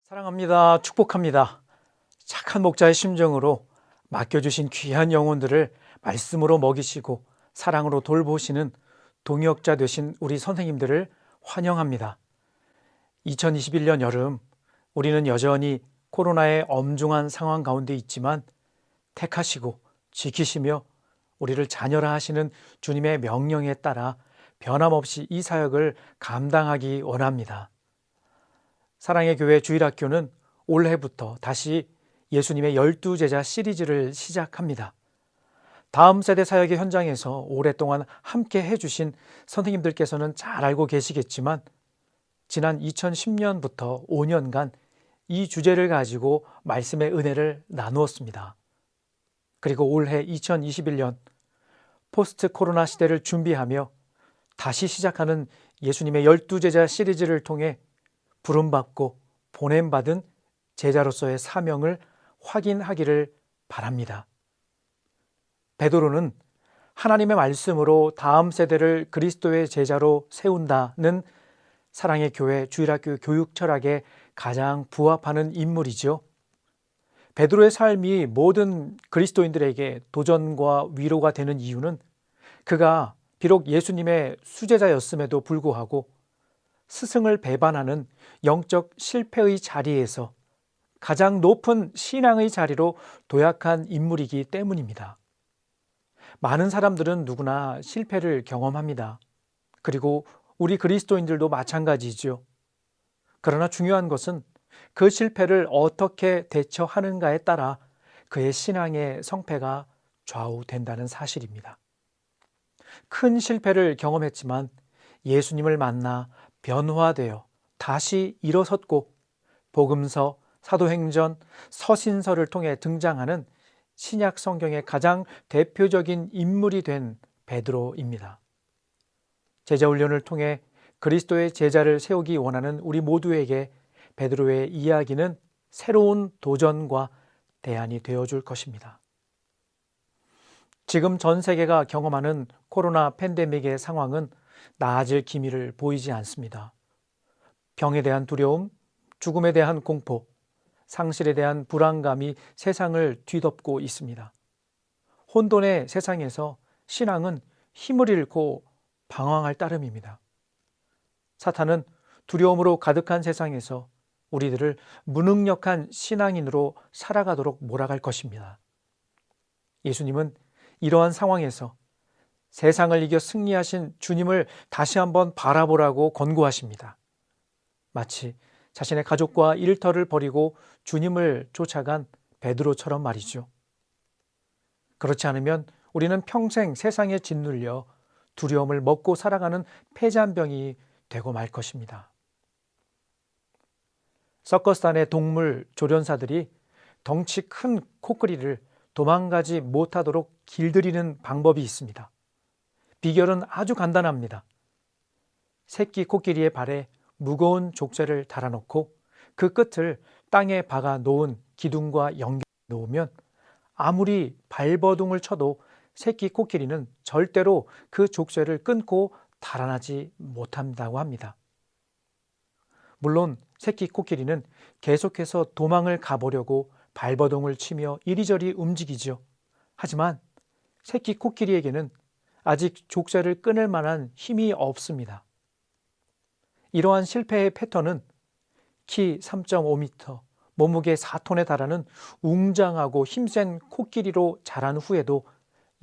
사랑합니다. 축복합니다. 착한 목자의 심정으로 맡겨주신 귀한 영혼들을 말씀으로 먹이시고 사랑으로 돌보시는 동역자 되신 우리 선생님들을 환영합니다. 2021년 여름, 우리는 여전히 코로나의 엄중한 상황 가운데 있지만 택하시고 지키시며 우리를 자녀라 하시는 주님의 명령에 따라 변함없이 이 사역을 감당하기 원합니다. 사랑의 교회 주일학교는 올해부터 다시 예수님의 12제자 시리즈를 시작합니다. 다음 세대 사역의 현장에서 오랫동안 함께 해주신 선생님들께서는 잘 알고 계시겠지만 지난 2010년부터 5년간 이 주제를 가지고 말씀의 은혜를 나누었습니다. 그리고 올해 2021년 포스트 코로나 시대를 준비하며 다시 시작하는 예수님의 12제자 시리즈를 통해 부름받고 보냄받은 제자로서의 사명을 확인하기를 바랍니다. 베드로는 하나님의 말씀으로 다음 세대를 그리스도의 제자로 세운다는 사랑의 교회 주일학교 교육 철학에 가장 부합하는 인물이죠. 베드로의 삶이 모든 그리스도인들에게 도전과 위로가 되는 이유는 그가 비록 예수님의 수제자였음에도 불구하고 스승을 배반하는 영적 실패의 자리에서 가장 높은 신앙의 자리로 도약한 인물이기 때문입니다. 많은 사람들은 누구나 실패를 경험합니다. 그리고 우리 그리스도인들도 마찬가지죠. 그러나 중요한 것은 그 실패를 어떻게 대처하는가에 따라 그의 신앙의 성패가 좌우된다는 사실입니다. 큰 실패를 경험했지만 예수님을 만나 변화되어 다시 일어섰고 복음서, 사도행전, 서신서를 통해 등장하는 신약 성경의 가장 대표적인 인물이 된 베드로입니다. 제자훈련을 통해 그리스도의 제자를 세우기 원하는 우리 모두에게 베드로의 이야기는 새로운 도전과 대안이 되어줄 것입니다. 지금 전 세계가 경험하는 코로나 팬데믹의 상황은 나아질 기미를 보이지 않습니다. 병에 대한 두려움, 죽음에 대한 공포, 상실에 대한 불안감이 세상을 뒤덮고 있습니다. 혼돈의 세상에서 신앙은 힘을 잃고 방황할 따름입니다. 사탄은 두려움으로 가득한 세상에서 우리들을 무능력한 신앙인으로 살아가도록 몰아갈 것입니다. 예수님은 이러한 상황에서 세상을 이겨 승리하신 주님을 다시 한번 바라보라고 권고하십니다. 마치 자신의 가족과 일터를 버리고 주님을 쫓아간 베드로처럼 말이죠. 그렇지 않으면 우리는 평생 세상에 짓눌려 두려움을 먹고 살아가는 폐잔병이 되고 말 것입니다. 서커스단의 동물 조련사들이 덩치 큰 코끼리를 도망가지 못하도록 길들이는 방법이 있습니다. 비결은 아주 간단합니다. 새끼 코끼리의 발에 무거운 족쇄를 달아놓고 그 끝을 땅에 박아 놓은 기둥과 연결해 놓으면 아무리 발버둥을 쳐도 새끼 코끼리는 절대로 그 족쇄를 끊고 달아나지 못한다고 합니다. 물론 새끼 코끼리는 계속해서 도망을 가보려고 발버둥을 치며 이리저리 움직이죠. 하지만 새끼 코끼리에게는 아직 족쇄를 끊을 만한 힘이 없습니다. 이러한 실패의 패턴은 키 3.5m, 몸무게 4톤에 달하는 웅장하고 힘센 코끼리로 자란 후에도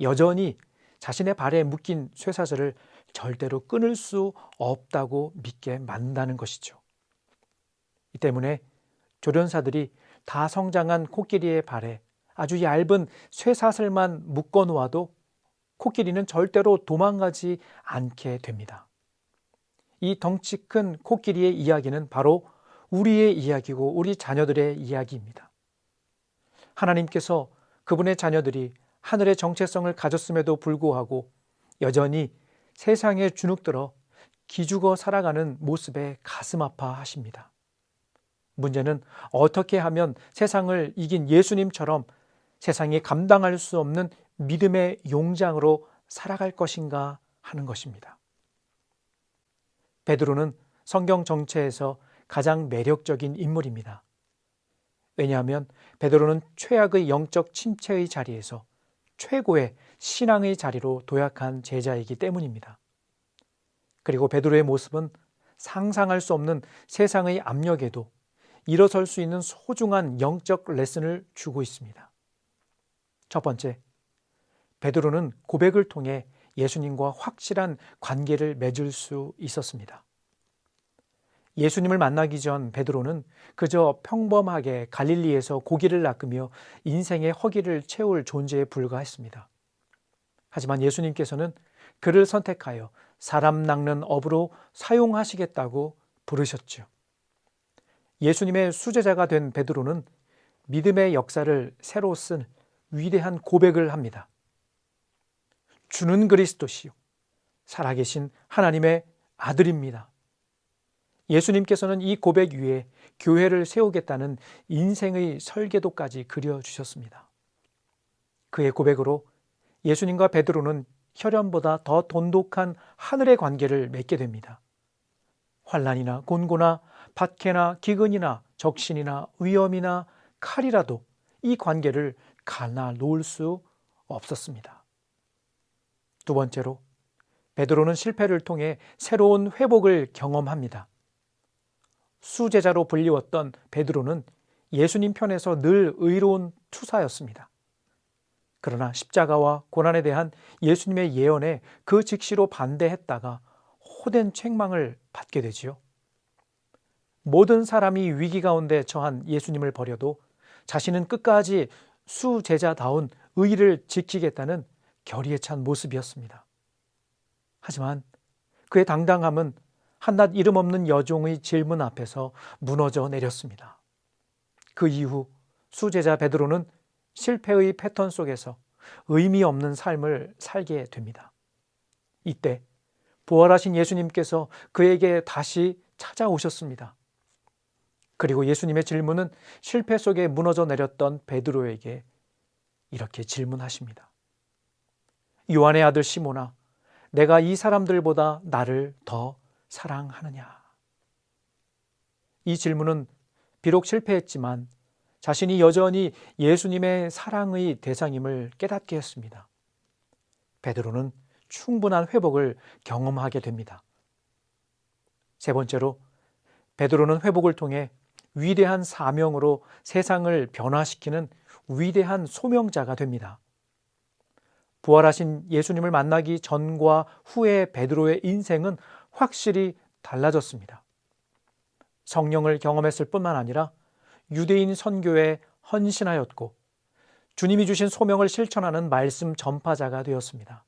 여전히 자신의 발에 묶인 쇠사슬을 절대로 끊을 수 없다고 믿게 만든다는 것이죠. 이 때문에 조련사들이 다 성장한 코끼리의 발에 아주 얇은 쇠사슬만 묶어 놓아도 코끼리는 절대로 도망가지 않게 됩니다. 이 덩치 큰 코끼리의 이야기는 바로 우리의 이야기고 우리 자녀들의 이야기입니다. 하나님께서 그분의 자녀들이 하늘의 정체성을 가졌음에도 불구하고 여전히 세상에 주눅들어 기죽어 살아가는 모습에 가슴 아파하십니다. 문제는 어떻게 하면 세상을 이긴 예수님처럼 세상이 감당할 수 없는 믿음의 용장으로 살아갈 것인가 하는 것입니다. 베드로는 성경 정체에서 가장 매력적인 인물입니다. 왜냐하면 베드로는 최악의 영적 침체의 자리에서 최고의 신앙의 자리로 도약한 제자이기 때문입니다. 그리고 베드로의 모습은 상상할 수 없는 세상의 압력에도 일어설 수 있는 소중한 영적 레슨을 주고 있습니다. 첫 번째, 베드로는 고백을 통해 예수님과 확실한 관계를 맺을 수 있었습니다. 예수님을 만나기 전 베드로는 그저 평범하게 갈릴리에서 고기를 낚으며 인생의 허기를 채울 존재에 불과했습니다. 하지만 예수님께서는 그를 선택하여 사람 낚는 업으로 사용하시겠다고 부르셨죠. 예수님의 수제자가 된 베드로는 믿음의 역사를 새로 쓴 위대한 고백을 합니다. 주는 그리스도시요 살아계신 하나님의 아들입니다. 예수님께서는 이 고백 위에 교회를 세우겠다는 인생의 설계도까지 그려주셨습니다. 그의 고백으로 예수님과 베드로는 혈연보다 더 돈독한 하늘의 관계를 맺게 됩니다. 환난이나 곤고나 박해나 기근이나 적신이나 위험이나 칼이라도 이 관계를 가나 놓을 수 없었습니다. 두 번째로 베드로는 실패를 통해 새로운 회복을 경험합니다. 수제자로 불리웠던 베드로는 예수님 편에서 늘 의로운 투사였습니다. 그러나 십자가와 고난에 대한 예수님의 예언에 그 즉시로 반대했다가 호된 책망을 받게 되지요. 모든 사람이 위기 가운데 처한 예수님을 버려도 자신은 끝까지 수제자다운 의를 지키겠다는 결의에 찬 모습이었습니다. 하지만 그의 당당함은 한낱 이름 없는 여종의 질문 앞에서 무너져 내렸습니다. 그 이후 수제자 베드로는 실패의 패턴 속에서 의미 없는 삶을 살게 됩니다. 이때 부활하신 예수님께서 그에게 다시 찾아오셨습니다. 그리고 예수님의 질문은 실패 속에 무너져 내렸던 베드로에게 이렇게 질문하십니다. 요한의 아들 시몬아, 내가 이 사람들보다 나를 더 사랑하느냐? 이 질문은 비록 실패했지만 자신이 여전히 예수님의 사랑의 대상임을 깨닫게 했습니다. 베드로는 충분한 회복을 경험하게 됩니다. 세 번째로 베드로는 회복을 통해 위대한 사명으로 세상을 변화시키는 위대한 소명자가 됩니다. 부활하신 예수님을 만나기 전과 후의 베드로의 인생은 확실히 달라졌습니다. 성령을 경험했을 뿐만 아니라 유대인 선교에 헌신하였고 주님이 주신 소명을 실천하는 말씀 전파자가 되었습니다.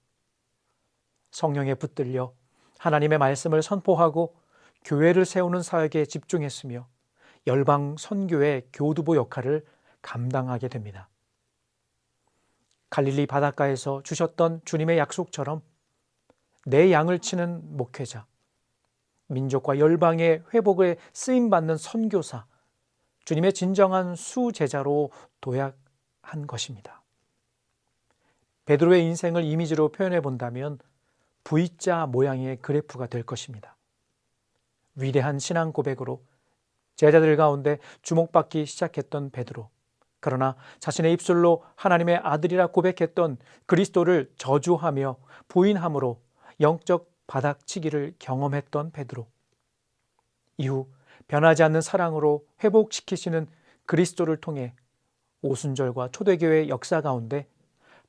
성령에 붙들려 하나님의 말씀을 선포하고 교회를 세우는 사역에 집중했으며 열방 선교의 교두보 역할을 감당하게 됩니다. 갈릴리 바닷가에서 주셨던 주님의 약속처럼 내 양을 치는 목회자, 민족과 열방의 회복에 쓰임받는 선교사, 주님의 진정한 수제자로 도약한 것입니다. 베드로의 인생을 이미지로 표현해 본다면 V자 모양의 그래프가 될 것입니다. 위대한 신앙 고백으로 제자들 가운데 주목받기 시작했던 베드로, 그러나 자신의 입술로 하나님의 아들이라 고백했던 그리스도를 저주하며 부인함으로 영적 바닥치기를 경험했던 베드로, 이후 변하지 않는 사랑으로 회복시키시는 그리스도를 통해 오순절과 초대교회의 역사 가운데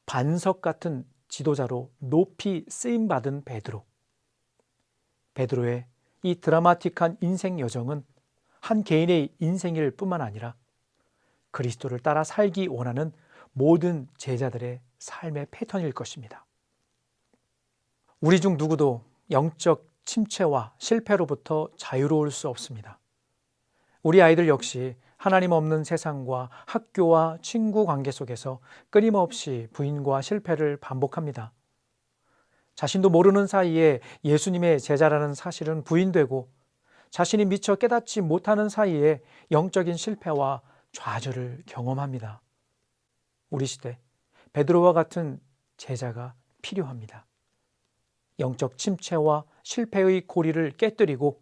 반석 같은 지도자로 높이 쓰임받은 베드로. 베드로의 이 드라마틱한 인생 여정은 한 개인의 인생일 뿐만 아니라 그리스도를 따라 살기 원하는 모든 제자들의 삶의 패턴일 것입니다. 우리 중 누구도 영적 침체와 실패로부터 자유로울 수 없습니다. 우리 아이들 역시 하나님 없는 세상과 학교와 친구 관계 속에서 끊임없이 부인과 실패를 반복합니다. 자신도 모르는 사이에 예수님의 제자라는 사실은 부인되고 자신이 미처 깨닫지 못하는 사이에 영적인 실패와 좌절을 경험합니다. 우리 시대 베드로와 같은 제자가 필요합니다. 영적 침체와 실패의 고리를 깨뜨리고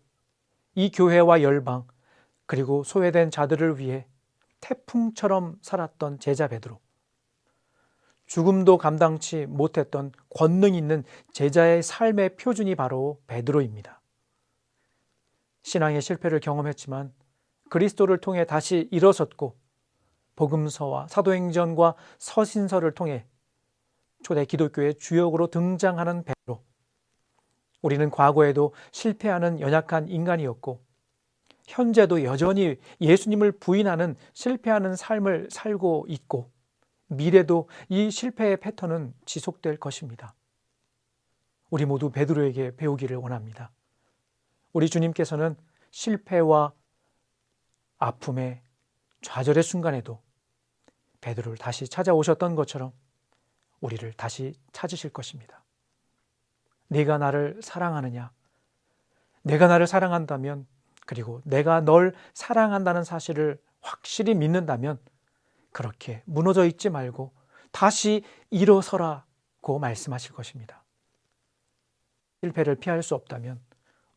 이 교회와 열방 그리고 소외된 자들을 위해 태풍처럼 살았던 제자 베드로, 죽음도 감당치 못했던 권능 있는 제자의 삶의 표준이 바로 베드로입니다. 신앙의 실패를 경험했지만 그리스도를 통해 다시 일어섰고 복음서와 사도행전과 서신서를 통해 초대 기독교의 주역으로 등장하는 베드로. 우리는 과거에도 실패하는 연약한 인간이었고 현재도 여전히 예수님을 부인하는 실패하는 삶을 살고 있고 미래도 이 실패의 패턴은 지속될 것입니다. 우리 모두 베드로에게 배우기를 원합니다. 우리 주님께서는 실패와 아픔의 좌절의 순간에도 베드로를 다시 찾아오셨던 것처럼 우리를 다시 찾으실 것입니다. 네가 나를 사랑하느냐? 내가 나를 사랑한다면, 그리고 내가 널 사랑한다는 사실을 확실히 믿는다면 그렇게 무너져 있지 말고 다시 일어서라고 말씀하실 것입니다. 실패를 피할 수 없다면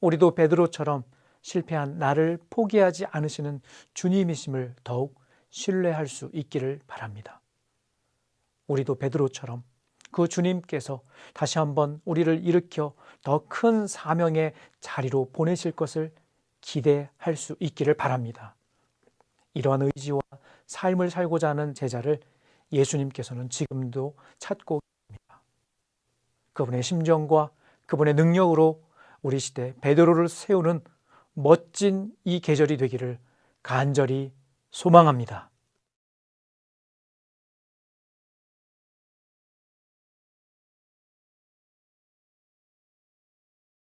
우리도 베드로처럼 실패한 나를 포기하지 않으시는 주님이심을 더욱 신뢰할 수 있기를 바랍니다. 우리도 베드로처럼 그 주님께서 다시 한번 우리를 일으켜 더 큰 사명의 자리로 보내실 것을 기대할 수 있기를 바랍니다. 이러한 의지와 삶을 살고자 하는 제자를 예수님께서는 지금도 찾고 계십니다. 그분의 심정과 그분의 능력으로 우리 시대 베드로를 세우는 멋진 이 계절이 되기를 간절히 소망합니다.